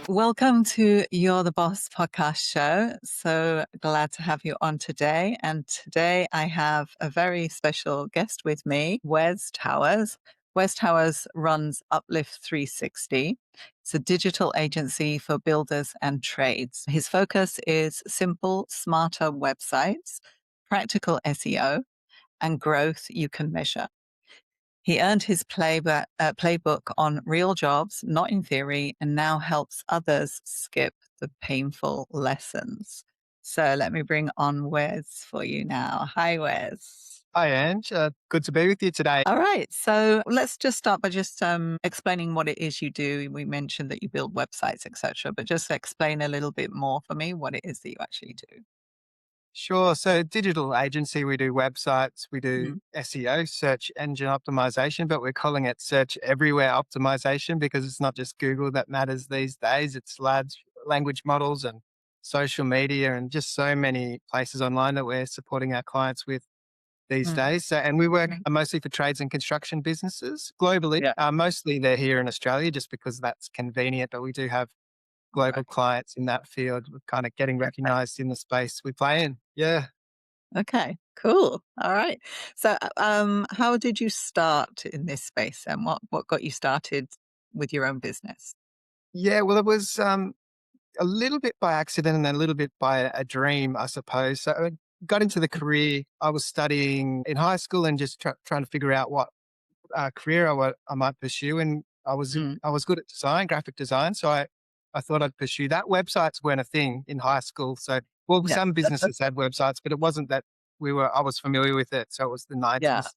Welcome to You're the Boss podcast show. So glad to have you on today. And today I have a very special guest with me, Wes Towers. Wes Towers runs Uplift 360. It's a digital agency for builders and trades. His focus is simple, smarter websites, practical SEO, and growth you can measure. He earned his playbook on real jobs, not in theory, and now helps others skip the painful lessons. So let me bring on Wes for you now. Hi, Wes. Hi, Ange. Good to be with you today. All right. So let's just start by just explaining what it is you do. We mentioned that you build websites, etc., but just explain a little bit more for me what it is that you actually do. Sure. So, digital agency, we do websites, we do Mhm. SEO, search engine optimization, but we're calling it search everywhere optimization because it's not just Google that matters these days. It's large language models and social media and just so many places online that we're supporting our clients with these Mm. days. So, and we work Mhm. mostly for trades and construction businesses globally. Yeah. Mostly they're here in Australia just because that's convenient, but we do have global Right. clients in that field. We're kind of getting recognized in the space we play in. Yeah. Okay, cool. All right. So, how did you start in this space, and what got you started with your own business? Yeah. Well, it was a little bit by accident and a little bit by a dream, I suppose. So I got into the career. I was studying in high school and just trying to figure out what career I might pursue. And Mm. I was good at design, graphic design. So I thought I'd pursue that. Websites weren't a thing in high school. So, well, Yeah. some businesses had websites, but it wasn't that I was familiar with it. So it was the Yeah. 90s.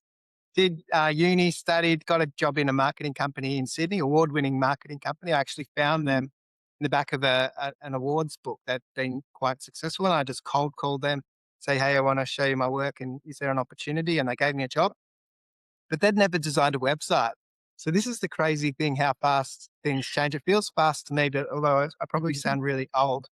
Did uni, studied, got a job in a marketing company in Sydney, award-winning marketing company. I actually found Mhm. them in the back of an awards book that'd been quite successful, and I just cold called them, say, "Hey, I want to show you my work, and is there an opportunity?" And they gave me a job, but they'd never designed a website. So this is the crazy thing: how fast things change. It feels fast to me, but although I probably Mhm. sound really old,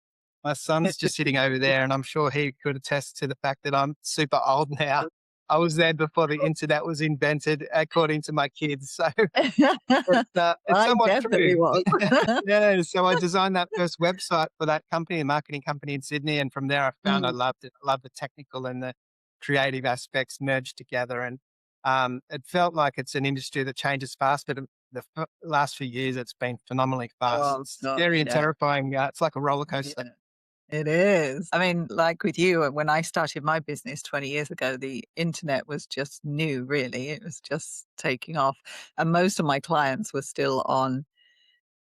my son's just sitting over there, and I'm sure he could attest to the fact that I'm super old now. I was there before the internet was invented, according to my kids. So it's I somewhat definitely true. was. Yeah. So I designed that first website for that company, a marketing company in Sydney, and from there I found I Mm. loved it. I loved the technical and the creative aspects merged together, and it felt like it's an industry that changes fast, but last few years it's been phenomenally fast. Oh It's scary gosh, and yeah. terrifying. It's like a roller coaster. Yeah. It is. I mean, like with you, when I started my business 20 years ago, the internet was just new, really. It was just taking off. And most of my clients were still on,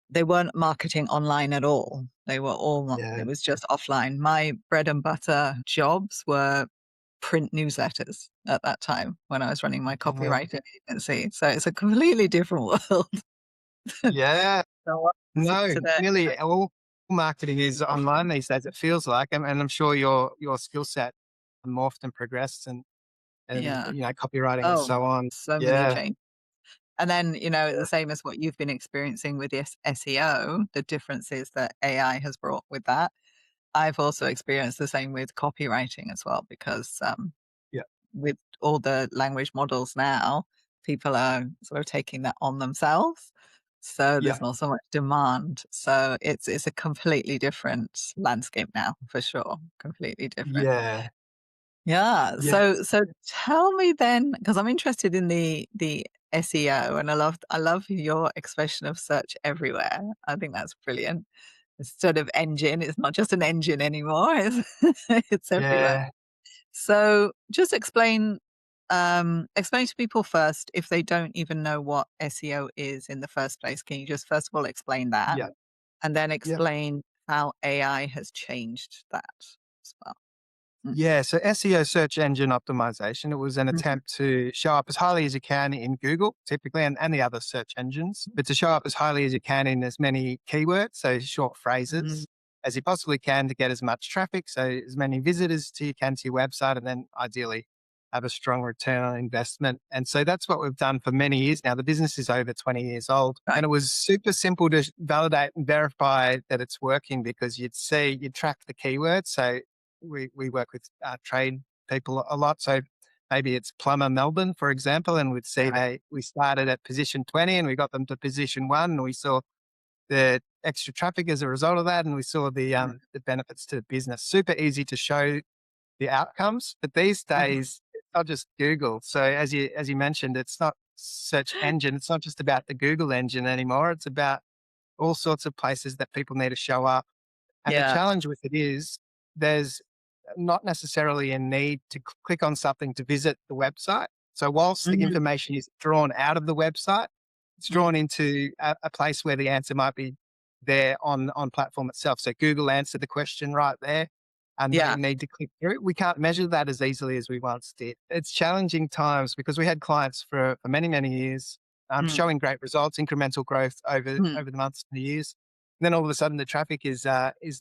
they weren't marketing online at all. They were all, Yeah. it was just offline. My bread and butter jobs were print newsletters at that time when I was running my Yeah. copywriting agency. So it's a completely different world. Yeah. So what is it No, today? nearly all marketing is online these days. It feels like, and I'm sure your skill set morphed and progressed, and Yeah. copywriting and Oh, so on. so many Yeah, changes. And then, the same as what you've been experiencing with this SEO, the differences that AI has brought with that. I've also experienced the same with copywriting as well, because yeah, with all the language models now, people are sort of taking that on themselves. So yeah, there's not so much demand. So it's a completely different landscape now, for sure. Completely different. yeah, Yeah. yeah, So tell me then, because I'm interested in the SEO, and I love your expression of search everywhere. I think that's brilliant. It's sort of engine. It's not just an engine anymore. It's everywhere. yeah, So just explain to people first if they don't even know what SEO is in the first place. Can you just first of all explain that, yeah, and then yeah. explain how AI has changed that as well? Mm. Yeah, so SEO, search engine optimization, it was an Mhm. attempt to show up as highly as you can in Google, typically, and the other search engines, but to show up as highly as you can in as many keywords, so short Mhm. phrases, as you possibly can to get as much traffic, so as many visitors to you can to your website, and then ideally have a strong return on investment. And so that's what we've done for many years now. The business is over 20 years old, and Right. it was super simple to validate and verify that it's working because you'd track the keywords. So we work with trade people a lot. So maybe it's Plumber Melbourne, for example, and we'd see Right. we started at position 20 and we got them to position 1 and we saw the extra traffic as a result of that and we saw Mm. the benefits to the business. Super easy to show the outcomes, but these Mhm. days it's not just Google. So as you mentioned, it's not search engine. It's not just about the Google engine anymore. It's about all sorts of places that people need to show up. And the Yeah. challenge with it is there's not necessarily a need to click on something to visit the website. So whilst the Mhm. information is drawn out of the website, it's Mm. drawn into a place where the answer might be there on platform itself. So Google answered the question right there, and they Yeah. need to click through. We can't measure that as easily as we once did. It's challenging times because we had clients for many many years, Mm. showing great results, incremental growth Mm. over the months and the years. Then all of a sudden, the traffic is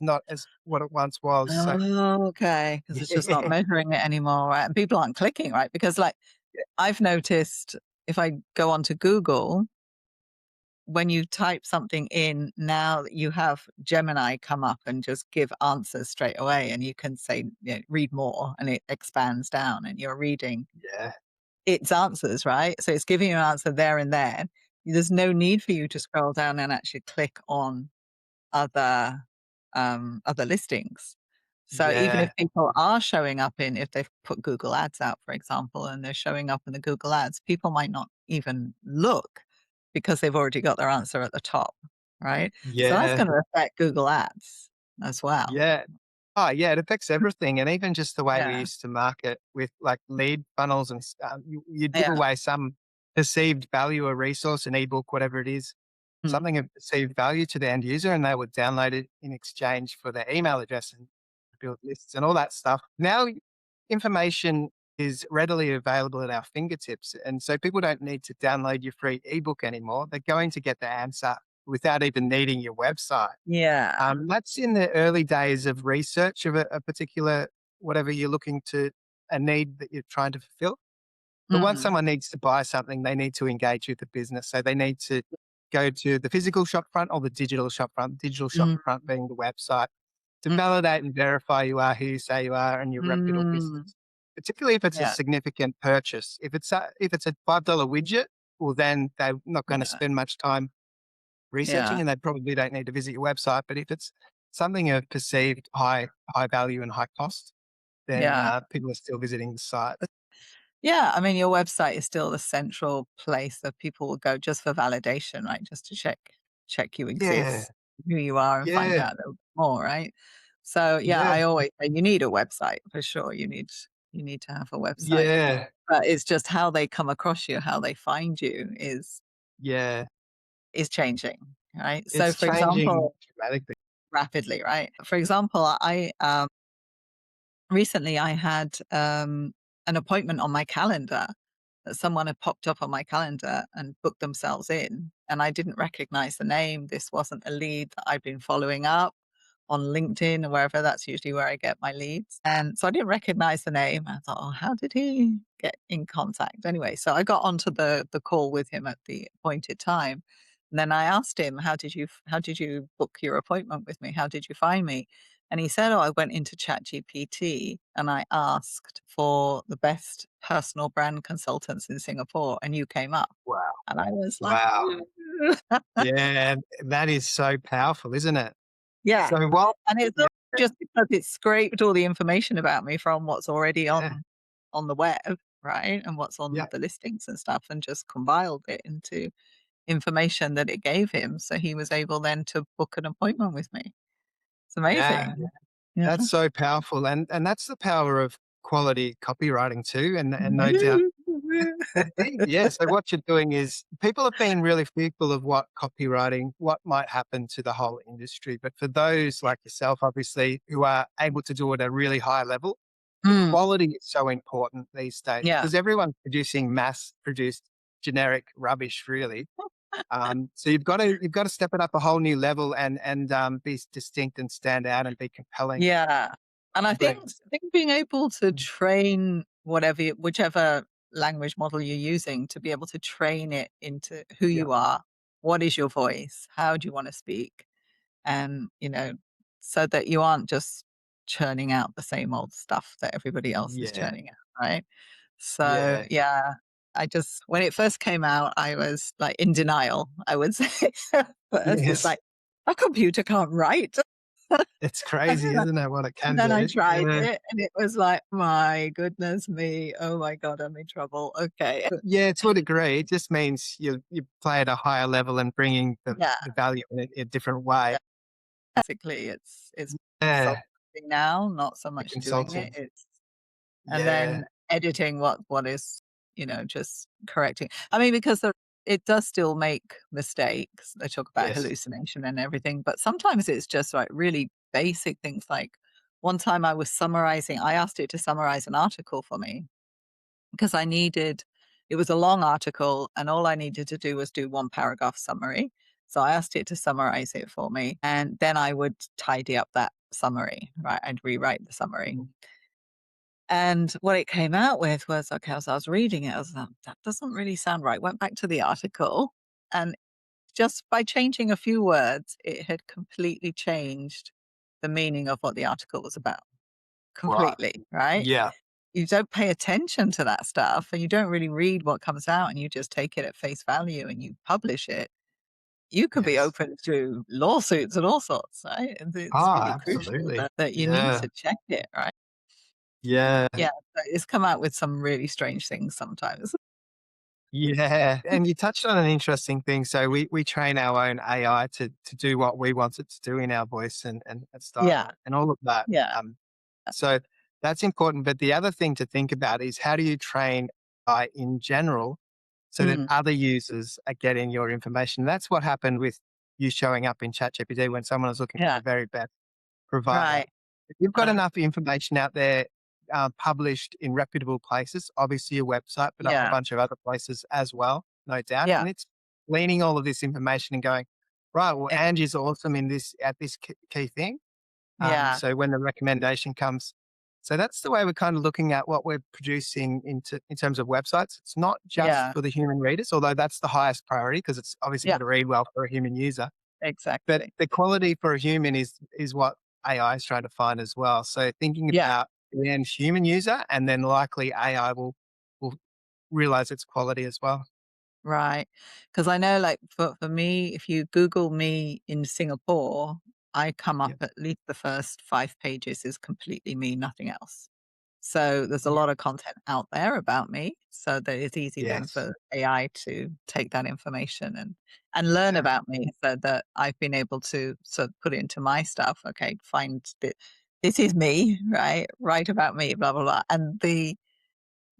not as what it once was. So Oh, okay. Because it's just not yeah, measuring it anymore, right? And people aren't clicking, right? Because, like, I've noticed if I go onto Google, when you type something in, now that you have Gemini come up and just give answers straight away, and you can say, you know, "Read more," and it expands down, and you're reading yeah, its answers, right? So it's giving you an answer there and then. There's no need for you to scroll down and actually click on other other listings. So even if yeah, people are showing up in, if they've put Google Ads out, for example, and they're showing up in the Google Ads, people might not even look because they've already got their answer at the top, right? So that's yeah, going to affect Google Ads as well. yeah. Oh, yeah, it affects everything, and even just the way we Yeah. used to market with, like, lead funnels and you'd give Yeah. away some perceived value, a resource, an ebook, whatever it is, Mm. something of perceived value to the end user, and they would download it in exchange for their email address and build lists and all that stuff. Now, information is readily available at our fingertips, and so people don't need to download your free ebook anymore. They're going to get the answer without even needing your website. Yeah. That's in the early days of research of a particular whatever you're looking to a need that you're trying to fulfill. But once Mm. someone needs to buy something, they need to engage with the business. So they need to go to the physical shop front or the digital shop front, digital shop Mm. front being the website to Mm. validate and verify you are who you say you are and you're a reputable Mm. business. Particularly if it's a Yeah. significant purchase. If it's a $5 widget, well then they're not going to Yeah. spend much time researching, Yeah. and they probably don't need to visit your website. But if it's something of perceived high value and high cost, then Yeah. people are still visiting the site. Yeah, I mean, your website is still the central place that people will go just for validation, right? Just to check you Yeah, exist, who you are, and find yeah, out a little bit more, right? So yeah, yeah, I always say you need a website for sure. You need to have a website, yeah, but it's just how they come across you, how they find you yeah. is changing, right? So It's for changing example, dramatically. rapidly, right? For example, I recently I had an appointment on my calendar that someone had popped up on my calendar and booked themselves in, and I didn't recognize the name. This wasn't a lead that I'd been following up on LinkedIn or wherever. That's usually where I get my leads. And so I didn't recognize the name. I thought, oh, how did he get in contact? Anyway, so I got onto the call with him at the appointed time. And then I asked him, how did you book your appointment with me? How did you find me? And he said, oh, I went into ChatGPT and I asked for the best personal brand consultants in Singapore and you came up. Wow, And I was like, wow. Yeah, that is so powerful, isn't it? yeah. So, well, And it's yeah, not just because it scraped all the information about me from what's already yeah, on the web, right? And what's on yeah, the listings and stuff and just compiled it into information that it gave him. So he was able then to book an appointment with me. It's yeah. amazing. Yeah. That's so powerful, and that's the power of quality copywriting too, and no doubt the thing, yeah, so what you're doing is people have been really fearful of what might happen to the whole industry. But for those like yourself, obviously, who are able to do it at a really high level, the Mm, quality is so important these days yeah. because everyone's producing mass produced generic rubbish, really. So you've got to step it up a whole new level and be distinct and stand out and be compelling. Yeah, and I think being able to train whichever language model you're using to be able to train it into who Yeah, you are, what is your voice, how do you wanna speak, and, so that you aren't just churning out the same old stuff that everybody else is yeah, churning out, right? So Yeah. yeah, when it first came out, I was like in denial, I would say. First, it's Yes. like, a computer can't write. It's And crazy, then isn't it, what it and can then I do? tried Yeah. it, and it was like, "My goodness me. Oh my god, I'm in trouble. Okay." Yeah, to a degree, it just means you play at a higher level and bringing Yeah, the value in a different way. yeah. Basically, it's Yeah, consulting now, not so the much doing it. consulting. It's and Yeah, then editing what is, just correcting. I mean, because it does still make mistakes. They talk about yes. hallucination and everything, but sometimes it's just like really basic things. Like one time I asked it to summarize an article for me because it was a long article and all I needed to do was do one paragraph summary. So I asked it to summarize it for me and then I would tidy up that summary, right? I'd rewrite the summary. Mhm. And what it came out with was, okay, as I was reading it, I was like, that doesn't really sound right. Went back to the article and just by changing a few words, it had completely changed the meaning of what the article was about. Right. Completely, right? Yeah. You don't pay attention to that stuff and you don't really read what comes out and you just take it at face value and you publish it. You could be Yes. open to lawsuits and all sorts, right? And it's Ah, really crucial absolutely. that you need Yeah. to check it, right? Yeah. Yeah, but it's come out with some really strange things sometimes. Yeah, and you touched on an interesting thing. So we train our own AI to do what we want it to do in our voice and Yeah, style and all of that. yeah, So that's important. But the other thing to think about is how do you train AI in general so that mm, other users are getting your information? That's what happened with you showing up in ChatGPT when someone was looking for yeah, the very best provider. right, If you've got uh, enough information out there published in reputable places, obviously your website, but a whole yeah, bunch of other places as well, no doubt. yeah, And it's gleaning all of this information and going, right, well, ex Angie's awesome in this at this key thing. yeah, So when the recommendation comes, so that's the way we're kind of looking at what we're producing in terms of websites. It's not just yeah, for the human readers, although that's the highest priority because it's obviously got yeah, to read well for a human user. But exactly. the quality for a human is what AI is trying to find as well. So thinking Yeah, about the end human user and then likely AI will realize its quality as well. right. Because I know, like, for me, if you Google me in Singapore, I come up Yeah. at least the first 5 pages is completely me, nothing else. So there's a Yeah. lot of content out there about me, so that it's easy then Yes. for AI to take that information and learn Yeah. about me so that I've been able to sort of put it into my stuff. Okay, find this is me, right? Write about me, blah blah blah. And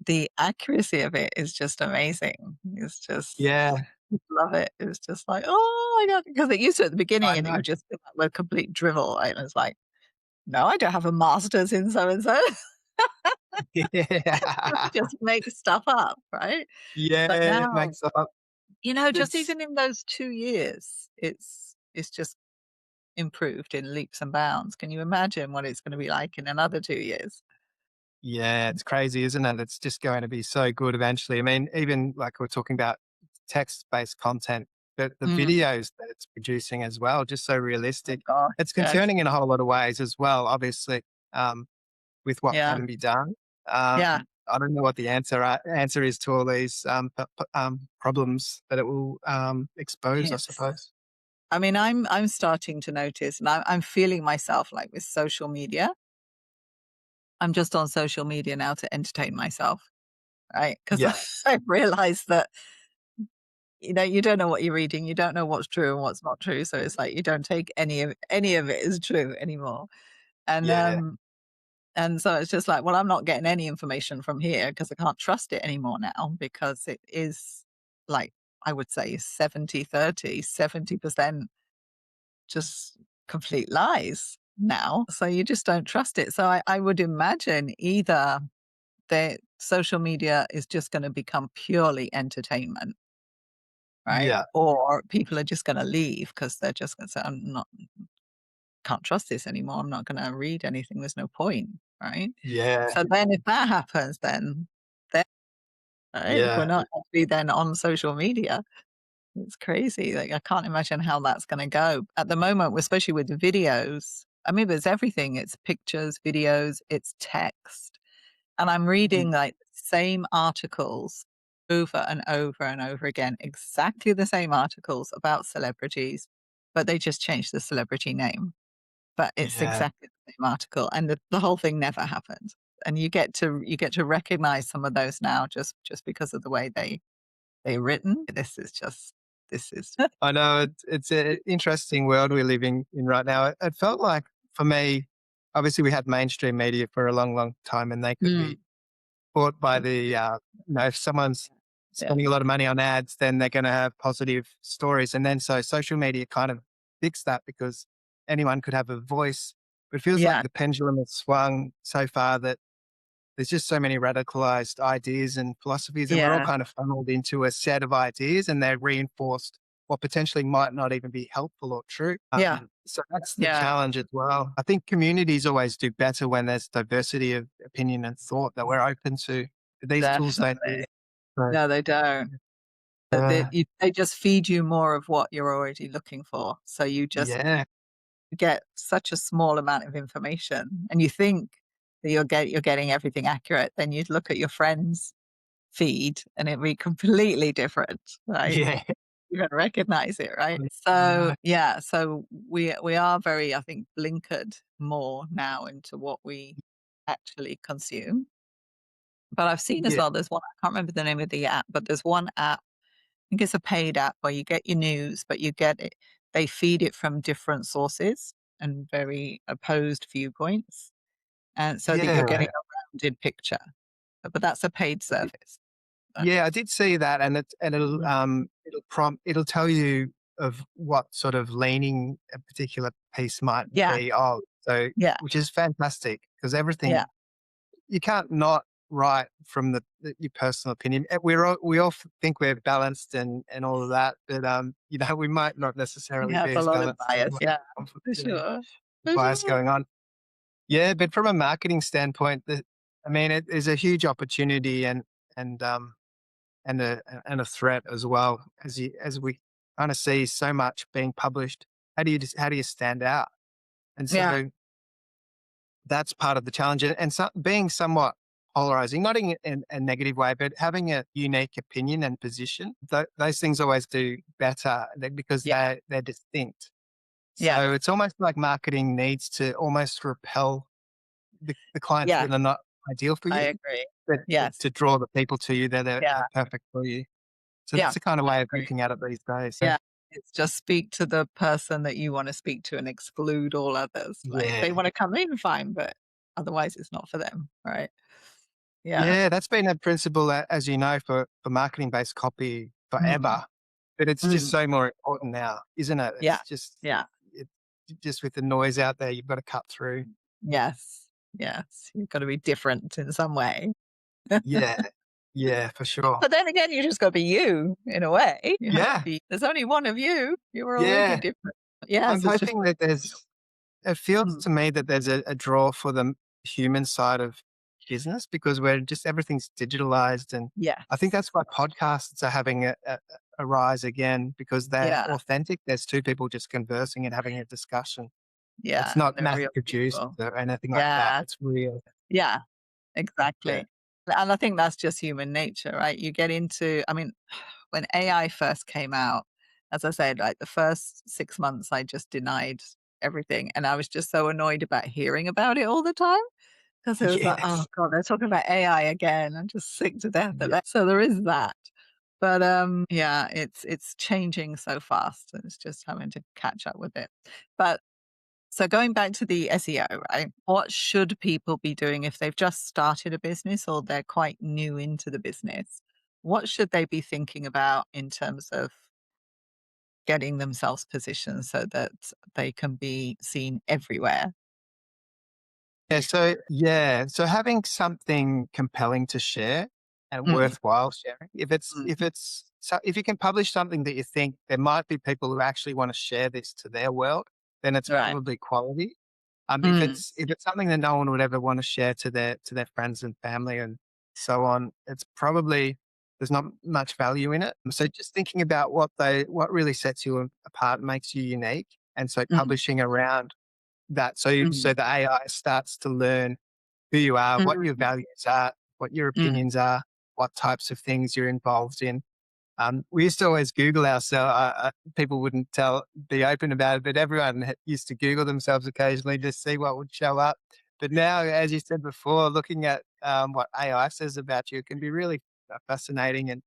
the accuracy of it is just amazing. It's just Yeah. love it. It's just like, oh my god, because it used to at the beginning I and it know. would just come up with complete drivel. And it's like, no, I don't have a master's in so and so. Yeah. Just make stuff up, right? But Yeah. It now, makes up. just It's even in those 2 years, it's just improved in leaps and bounds. Can you imagine what it's gonna be like in another 2 years? yeah, it's crazy, isn't it? It's just going to be so good eventually. I mean, even like we're talking about text-based content, but the Mm. videos that it's producing as well, just so Oh realistic. gosh, It's yes. concerning in a whole lot of ways as well, obviously, with what Yeah, can be done. yeah, I don't know what the answer is to all these problems that it will expose, I it's suppose. I mean, I'm starting to notice, and I'm feeling myself, like, with social media. I'm just on social media now to entertain myself, right? Because Yeah, I've realized that, you don't know what you're reading, you don't know what's true and what's not true, so it's like you don't take any of it as true anymore. And, yeah, so it's just like, well, I'm not getting any information from here because I can't trust it anymore now because it is like, I would say 70-30, 70% just complete lies now. So you just don't trust it. So I would imagine either that social media is just going to become purely entertainment, right? yeah, Or people are just going to leave because they're just going to say, I'm not, can't trust this anymore. I'm not going to read anything. There's no point, right? yeah, So then if that happens, then right, if we're yeah. not actually then on social media, it's crazy. Like I can't imagine how that's gonna go. At the moment, especially with the videos, I mean, there's everything. It's pictures, videos, it's text. And I'm Mm, reading like same articles over and over and over again, exactly the same articles about celebrities, but they just changed the celebrity name. But it's Yeah. exactly the same article, and the whole thing never happened. And you get to recognize some of those now just because of the way they're written. This is I know it's an interesting world we're living in right now. It felt like for me, obviously we had mainstream media for a long, long time and they could Mm. be bought by if someone's Yeah. spending a lot of money on ads, then they're going to have positive stories. And then so social media kind of fixed that because anyone could have a voice. But it feels like Yeah. the pendulum has swung so far that there's just so many radicalized ideas and philosophies, and we're all Yeah. kind of funneled into a set of ideas and they're reinforced what potentially might not even be helpful or true. Yeah. So that's the Yeah. challenge as well. I think communities always do better when there's diversity of opinion and thought that we're open to. These tools don't do. Definitely. So, No, they don't. uh, They just feed you more of what you're already looking for. So you just yeah, get such a small amount of information, and you think that you're getting everything accurate. Then you'd look at your friend's feed, and it'd be completely different, right? yeah. You don't recognize it, right? So Uh, yeah, so we are very, I think, blinkered more now into what we actually consume. But I've seen as yeah, well, there's one, I can't remember the name of the app, but there's one app, I think it's a paid app where you get your news, but you get it, they feed it from different sources and very opposed viewpoints. And so that you're getting yeah. a rounded picture. But that's a paid service. Uh, Yeah, I did see that, and mm, it'll tell you of what sort of leaning a particular piece might yeah, be of. So, yeah, which is fantastic because yeah, everything you can't not write from your personal opinion. We all think we're balanced and all of that, but we might not you necessarily be have a as lot of balanced as bias. what Yeah, for you know, sure. For bias sure. going on. Yeah, but from a marketing standpoint, I mean, it is a huge opportunity and um and a threat as well as we kind of see so much being published. How do you stand out? And Yeah, so that's part of the challenge, and so, being somewhat polarizing, not in a negative way, but having a unique opinion and position. Those things always do better because yeah, they're distinct. yeah, So it's almost like marketing needs to almost repel the clients yeah. that are not ideal for I you, agree. but Yes. to draw the people to you that Yeah, are perfect for you. So yeah. that's the kind of I way of agree. looking at it these days. So Yeah. It's just speak to the person that you wanna speak to and exclude all others. Like, if yeah. they wanna come in, fine, but otherwise it's not for them, right? Yeah. Yeah, that's been a principle, as you know, for marketing-based copy Mm, forever, but it's just mm. so more important now, isn't it? Yeah, It's just yeah. it just with the noise out there, you've got to cut through. Yes, yes. You've gotta be different in some way. Yeah. Yeah, for sure. But then again, you just gotta be you in a way. You have to Yeah. be there's only one of you. You're already Yeah. different. I'm Yes, it's just hoping that it feels mm, to me that there's a draw for the human side of business because everything's digitalized. And I think yes. that's why podcasts are having a rise again because they're Yeah, authentic. There's two people just conversing and having a discussion. It's yeah, not they're mass real produced people. or anything like that. Yeah, It's real. yeah. Yeah. Exactly. And I think that's just human nature, right? You get into I mean, when AI first came out, as I said, like the first 6 months, I just denied everything, and I was just so annoyed about hearing about it all the time because it was like, "Oh Yes. god, they're talking about AI again. I'm just sick to death of Yeah. it." So there is that. But, yeah, it's changing so fast, and it's just having to catch up with it. But so going back to the SEO, right? What should people be doing if they've just started a business or they're quite new into the business? What should they be thinking about in terms of getting themselves positioned so that they can be seen everywhere? So having something compelling to share and Mm, worthwhile sharing. mm, If you can publish something that you think there might be people who actually want to share this to their world, then it's right. probably quality. Mm, If it's something that no one would ever want to share to their friends and family and so on, it's probably there's not much value in it. So just thinking about what really sets you apart, makes you unique, and so mm, publishing around that. mm, So the AI starts to learn who you are, what mm, your values are, what your Mm. opinions are, what types of things you're involved in. We used to always Google ourselves. People wouldn't be open about it, but everyone used to Google themselves occasionally to see what would show up. But now, as you said before, looking at what AI says about you, it can be really fascinating and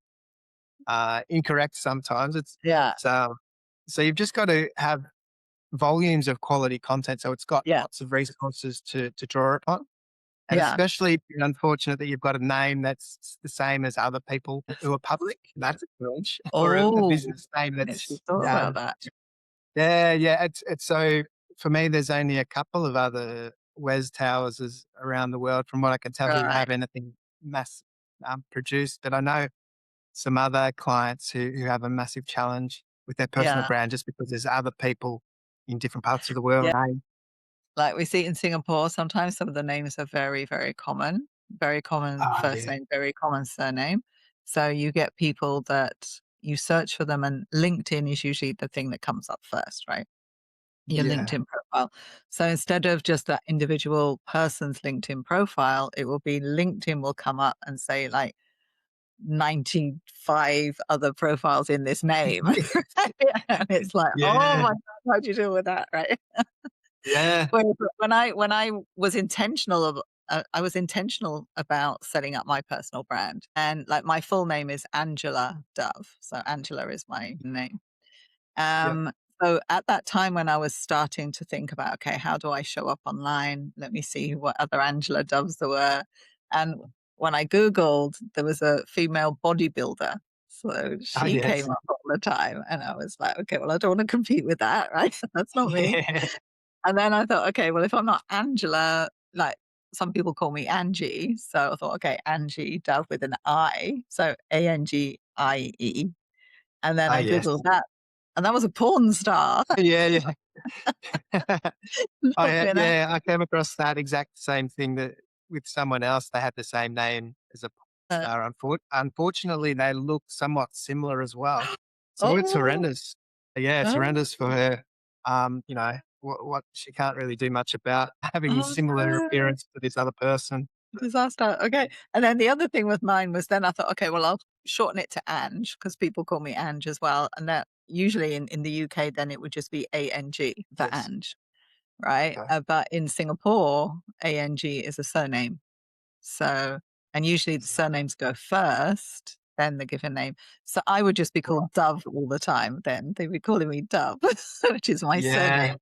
incorrect sometimes. Yeah. So you've just got to have volumes of quality content, so it's got Yeah. lots of resources to draw upon. And Yeah. especially if you're unfortunate that you've got a name that's the same as other people who are public, that's a challenge, or a Oh, business name I that's, actually thought about that. yeah, yeah. It's so for me, there's only a couple of other Wes Towers around the world, from what I can tell, who Right. have anything mass produced. But I know some other clients who have a massive challenge with their personal Yeah. brand just because there's other people in different parts of the world. Yeah. Like we see in Singapore, sometimes some of the names are very, very common Oh, first yeah. name, very common surname. So you get people that you search for them, and LinkedIn is usually the thing that comes up first, right? Your Yeah. LinkedIn profile. So instead of just that individual person's LinkedIn profile, it will be LinkedIn will come up and say like 95 other profiles in this name. And it's like, oh Yeah. my God, how do you deal with that, right? Yeah. Whereas when I was I was intentional about setting up my personal brand, and like my full name is Angela Dove. So Angela is my name. Yep. Um, so at that time when I was starting to think about, okay, how do I show up online? Let me see what other Angela Doves there were. And when I Googled, there was a female bodybuilder. So Oh, she came yes. up all the time. And I was like, okay, well, I don't want to compete with that, right? That's not me. Yeah. And then I thought, okay, well, if I'm not Angela, like some people call me Angie. So I thought, okay, Angie Dove with an I. So Angie. And then Oh, I yes. Googled that. And that was a porn star. Yeah, yeah. Not an actor. Yeah, I came across that exact same thing that with someone else, they had the same name as a porn star. Unfortunately, they look somewhat similar as well. So it's Oh, horrendous. Yeah, it's oh, horrendous for her. What she can't really do much about having oh, similar no. appearance to this other person. Disaster. Okay. And then the other thing with mine was then I thought, okay, well, I'll shorten it to Ange because people call me Ange as well. And that usually in the UK, then it would just be ANG for Yes. Ange, right? Okay. But in Singapore, ANG is a surname. So, and usually the surnames go first, then the given name. So I would just be Right. called Dove all the time then. They'd be calling me Dove, which is my Yeah. surname,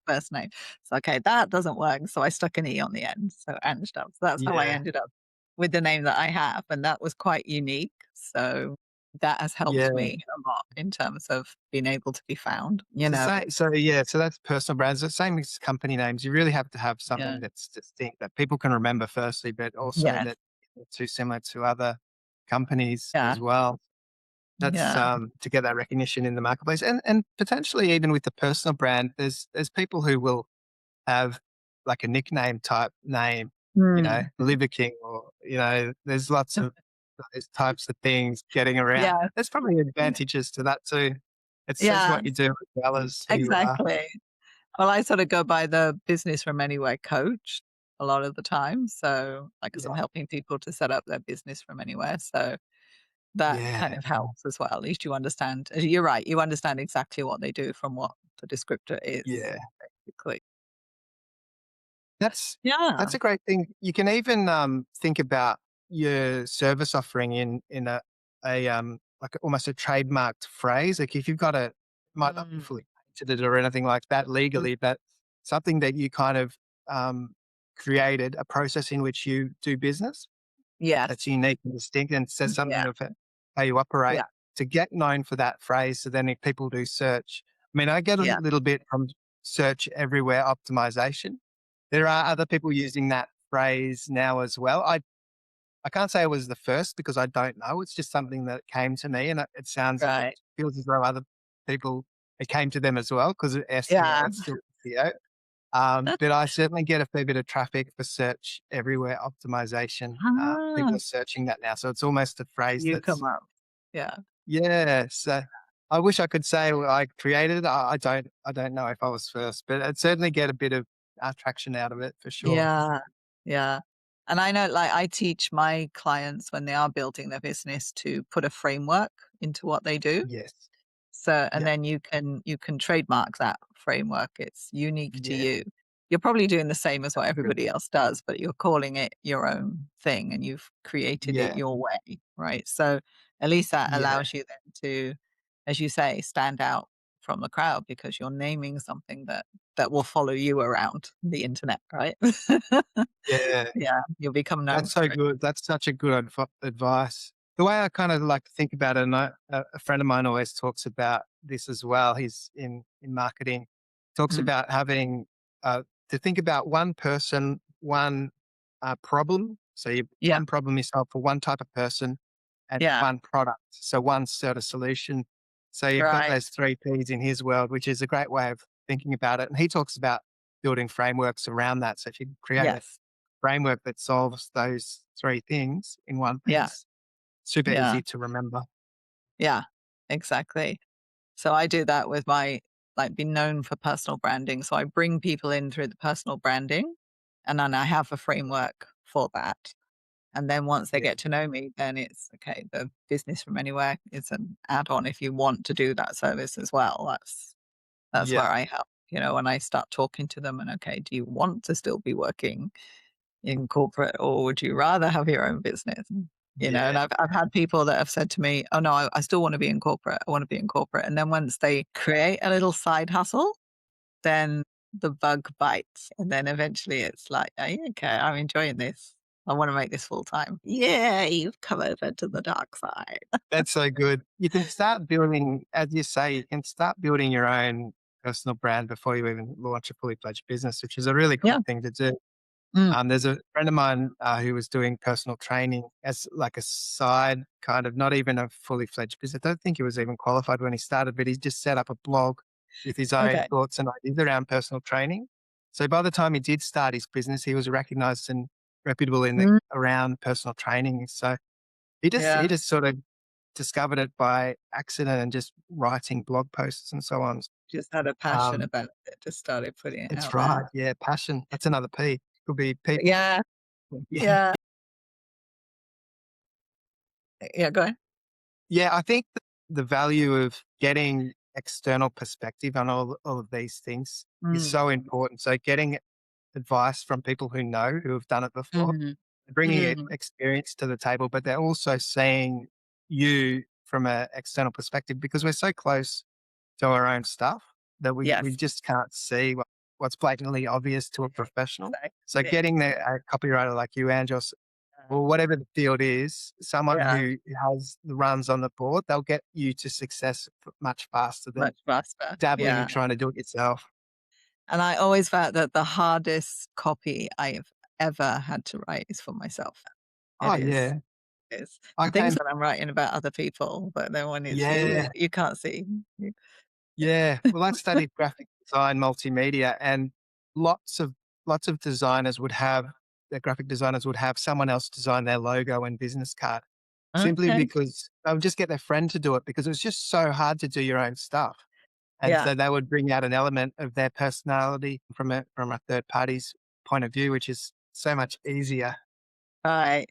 first name. So, okay, that doesn't work. So I stuck an E on the end. So Ange Dove. So that's how I Yeah. ended up with the name that I have. And that was quite unique. So that has helped Yeah. me a lot in terms of being able to be found, It's the same. So yeah, so that's personal brands. The same as company names. You really have to have Yeah. something that's distinct that people can remember firstly, but also Yes. that isn't too similar to other companies Yeah. as well. That's Yeah. to get that recognition in the marketplace. And potentially even with the personal brand, there's people who will have like a nickname type name, Mm. Liver King, or there's lots of those types of things getting around. Yeah. There's probably advantages to that too. It says Yeah. what you do as well as who you are. Exactly. Well, I sort of go by the business from anywhere coach a lot of the time. So, like, because I'm Yeah. helping people to set up their business from anywhere. So that kind Yeah. of helps as well. At least you understand. You're right. You understand exactly what they do from what the descriptor is, Yeah. basically. That's Yeah. that's a great thing. You can even think about your service offering in like almost a trademarked phrase. Like if you've got might not be Mm. fully patented or anything like that Mm. legally, but something that you kind of created, a process in which you do business that's Yes. unique and distinct and says Yeah. something of how you operate Yeah. to get known for that phrase. So then if people do search, I mean, I get a Yeah. little bit from search everywhere optimization. There are other people using that phrase now as well. I can't say I was the first because I don't know. It's just something that came to me, and it Right. feels as though other people it came to them as well because of SEO. Yeah. It's still SEO. But I certainly get a fair bit of traffic for search everywhere optimization. People Ah, are searching that now, so it's almost a phrase you come that's up. Yeah. yeah. So I wish I could say I created it. I don't. I don't know if I was first, but I'd certainly get a bit of traction out of it for sure. Yeah. Yeah. And I know, like, I teach my clients when they are building their business to put a framework into what they do. Yes. So, and Yeah. then you can trademark that framework. It's unique to Yeah. you. You're probably doing the same as what Good. everybody else does, but you're calling it your own thing and you've created it Yeah. your way, right? So at least that Yeah. allows you then to, as you say, stand out from the crowd because you're naming something that will follow you around the internet, right? Yeah. Yeah, you'll become known That's so for it. good. That's such a good advice. The way I kind of like to think about it, and a friend of mine always talks about this as well. He's in marketing. Talks Mm. about having to think about one person, one problem. So you Yeah, one problem you solve for one type of person, and yeah, one product. So one sort of solution. So you've got right. those three P's in his world, which is a great way of thinking about it. And he talks about building frameworks around that. So if you create a Yes. framework that solves those three things in one Yeah, piece, super yeah, easy to remember. yeah, exactly. So I do that with my like be known for personal branding. So I bring people in through the personal branding and then I have a framework for that. And then once they Yeah. get to know me, then it's okay. The business from anywhere is an add-on if you want to do that service as well. That's Yeah. where I help. When I start talking to them and okay, do you want to still be working in corporate or would you rather have your own business? And Yeah. I've had people that have said to me, "Oh no, I still want to be in corporate. I want to be in corporate." And then once they create a little side hustle, then the bug bites, and then eventually it's like, "Oh, yeah, okay, I'm enjoying this. I want to make this full time." Yeah, you've come over to the dark side. That's so good. You can start building, as you say, you can start building your own personal brand before you even launch a fully fledged business, which is a really Yeah. cool thing to do. Mm. There's a friend of mine who was doing personal training as like a side kind of, not even a fully fledged business. I don't think he was even qualified when he started, but he just set up a blog with his own Okay. thoughts and ideas around personal training. So by the time he did start his business, he was recognized and reputable in the Mm. around personal training. So he Yeah. just sort of discovered it by accident and just writing blog posts and so on. Just had a passion Um, about it. Just started putting it it's out there. right. Yeah. Passion. That's another P. Could be people. Yeah. Yeah. Yeah. Yeah. Go ahead. Yeah, I think the value of getting external perspective on all of these things is Mm. so important. So getting advice from people who know, who have done it before, Mhm. bringing Mhm. experience to the table, but they're also seeing you from an external perspective because we're so close to our own stuff that we Yes. just can't see what's blatantly obvious to a professional. So Exactly. getting a copywriter like you, Angel, or whatever the field is, someone Yeah, who has the runs on the board, they'll get you to success much faster than much faster. dabbling Yeah, and trying to do it yourself. and I always found that the hardest copy I've ever had to write is for myself. Oh It is. yeah, It's I the things can. that I'm writing about other people, but then when it's you, Yeah, you can't see. You yeah. Well, I studied graphic design, multimedia, and lots of lots of designers would have the graphic designers would have someone else design their logo and business card simply okay. because they would just get their friend to do it because it was just so hard to do your own stuff. And Yeah, so they would bring out an element of their personality from a third party's point of view, which is so much easier. right.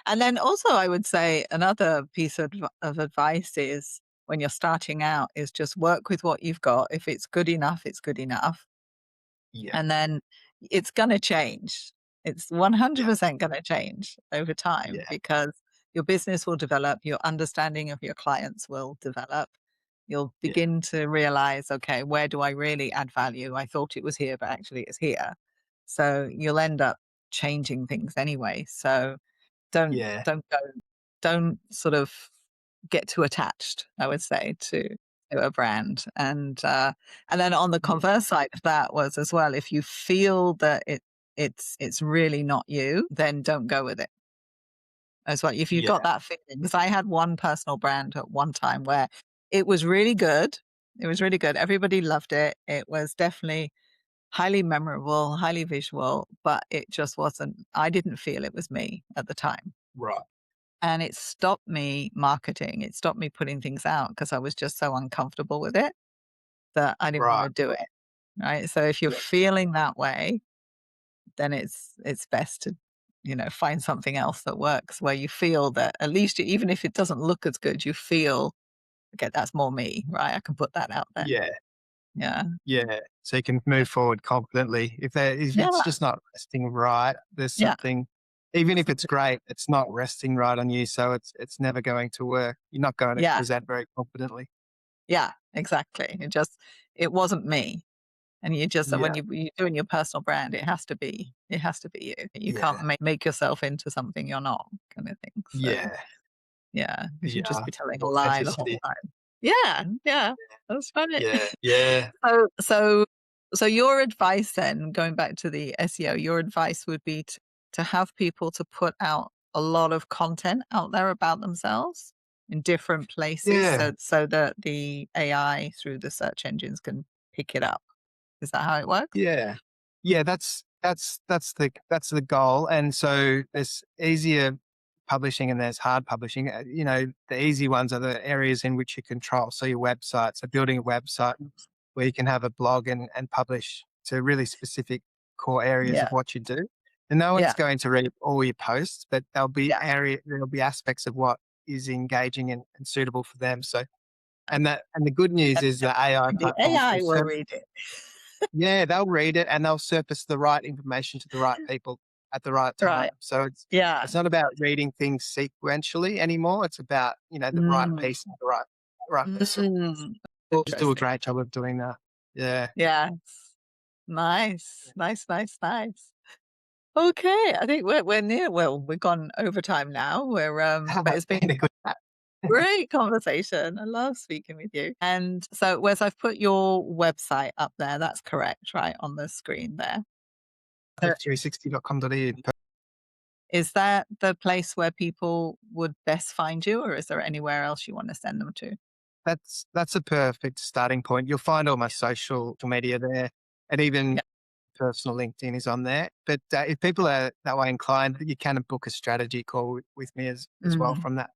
And then also I would say another piece of advice is when you're starting out is just work with what you've got. If it's good enough, it's good enough. Yeah, And then it's gonna change. It's yeah, 100% gonna change over time yeah, because your business will develop, your understanding of your clients will develop. You'll yeah, begin to realize, okay, where do I really add value? I thought it was here, but actually it's here. So you'll end up changing things anyway. So don't yeah, don't go don't sort of get too attached, I would say, to a brand. And then on the yeah, converse side of that was as well, if you feel that it's really not you, then don't go with it as well. If you've got yeah, that feeling, because I had one personal brand at one time where it was really good. It was really good. Everybody loved it. It was definitely highly memorable, highly visual, but it just wasn't, I didn't feel it was me at the time. right, And it stopped me marketing. It stopped me putting things out because I was just so uncomfortable with it that I didn't want right, to do it. Right. So if you're yeah, feeling that way, then it's best to find something else that works where you feel that at least even if it doesn't look as good, you feel, okay, that's more me, right? I can put that out there. Yeah. Yeah. Yeah. So you can move forward confidently. If Yeah. it's just not resting right, there's Yeah. something, even if it's Something. great, it's not resting right on you. So it's never going to work. You're not going to Yeah. present very confidently. Yeah. Exactly. It wasn't me. And you just, when Yeah. you're doing your personal brand, it has to be you. You can't Yeah. make yourself into something you're not, kind of thing. So, Yeah. yeah, because you'd just Yeah. be telling a lie the whole Authenticity. time. Yeah, yeah, that's funny. Yeah. Yeah. So so so your advice then, going back to the SEO, your advice would be to have people to put out a lot of content out there about themselves in different places Yeah. so that the AI through the search engines can pick it up. Is that how it works? Yeah. Yeah, that's the goal. And so there's easier publishing and there's hard publishing. The easy ones are the areas in which you control. So your website, so building a website where you can have a blog and publish to really specific core areas Yeah, of what you do. And no one's yeah, going to read all your posts, but yeah. there'll be aspects of what is engaging and suitable for them. So And and the good news is that AI the platforms will AI will serve. read it. Yeah, they'll read it and they'll surface the right information to the right people at the right time. Right. So Yeah. it's not about reading things sequentially anymore. It's about, the right Mm. piece at the right person. Mm. We'll just do a Interesting. great job of doing that. Yeah. Yes. Nice. Nice, nice, nice. Okay, I think we're near, well, we've gone overtime now. But it's been Been a good chat. a great conversation. I love speaking with you. And so, Wes, I've put your website up there. That's correct, right, on the screen there. Uh, F360.com.au. Is that the place where people would best find you, or is there anywhere else you want to send them to? That's a perfect starting point. You'll find all my social media there, and even Yeah. personal LinkedIn is on there. But if people are that way inclined, you can book a strategy call with me as well Mm. from that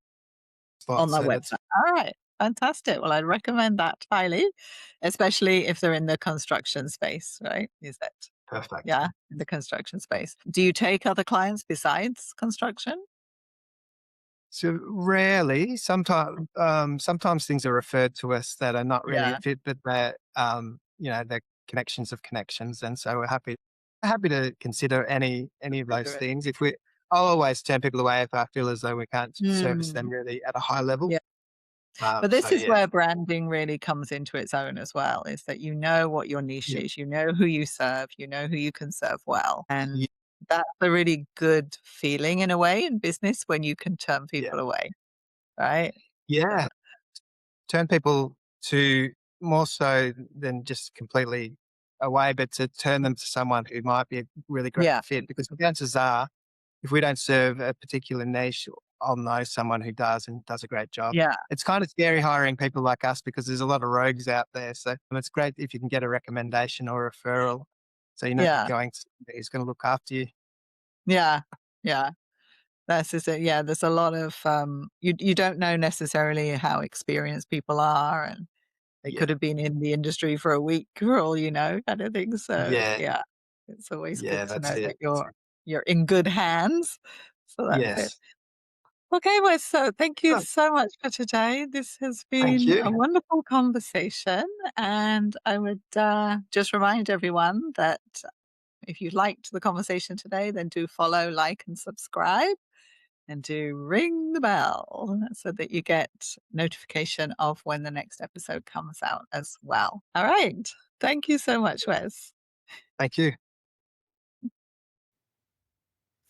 spot. On their So that's website. All right. Fantastic. Well, I'd recommend that highly, especially if they're in the construction space, right? Is that, perfect. yeah, in the construction space. Do you take other clients besides construction? So rarely, sometimes things are referred to us that are not really a Yeah. fit, but they're connections of connections, and so we're happy to consider any of those Consider it. things. I'll always turn people away if I feel as though we can't service them Mm. really at a high level. Yeah. But So this is yeah, where branding really comes into its own as well, is that you know what your niche yeah, is, you know who you serve, you know who you can serve well. yeah, And that's a really good feeling in a way in business when you can turn yeah, people away, right? yeah. Turn people to more so than just completely away, but to turn them to someone who might be a really great Yeah. fit. Because the chances are, if we don't serve a particular niche, I'll know someone who does and does a great job. Yeah. It's kind of scary hiring people like us because there's a lot of rogues out there. So it's great if you can get a recommendation or a referral. So you're not Yeah. going to who's going to look after you. Yeah. Yeah. That's just it. Yeah, there's a lot of you don't know necessarily how experienced people are, and they Yeah. could have been in the industry for a week for all you know, kind of thing. So Yeah. yeah, it's always Yeah. good to That's know that it. you're in good hands. So that's it. Yes. Okay, well, so thank you Oh, so much for today. This has thank been you. a wonderful conversation, and I would just remind everyone that if you liked the conversation today, then do follow, like, and subscribe and do ring the bell so that you get notification of when the next episode comes out as well. All right. Thank you so much, Wes. Thank you.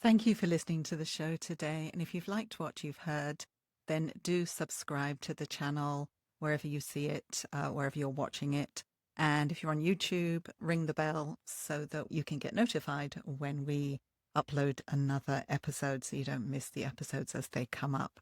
Thank you for listening to the show today. And if you've liked what you've heard, then do subscribe to the channel wherever you see it, wherever you're watching it. And if you're on YouTube, ring the bell so that you can get notified when we upload another episode so you don't miss the episodes as they come up.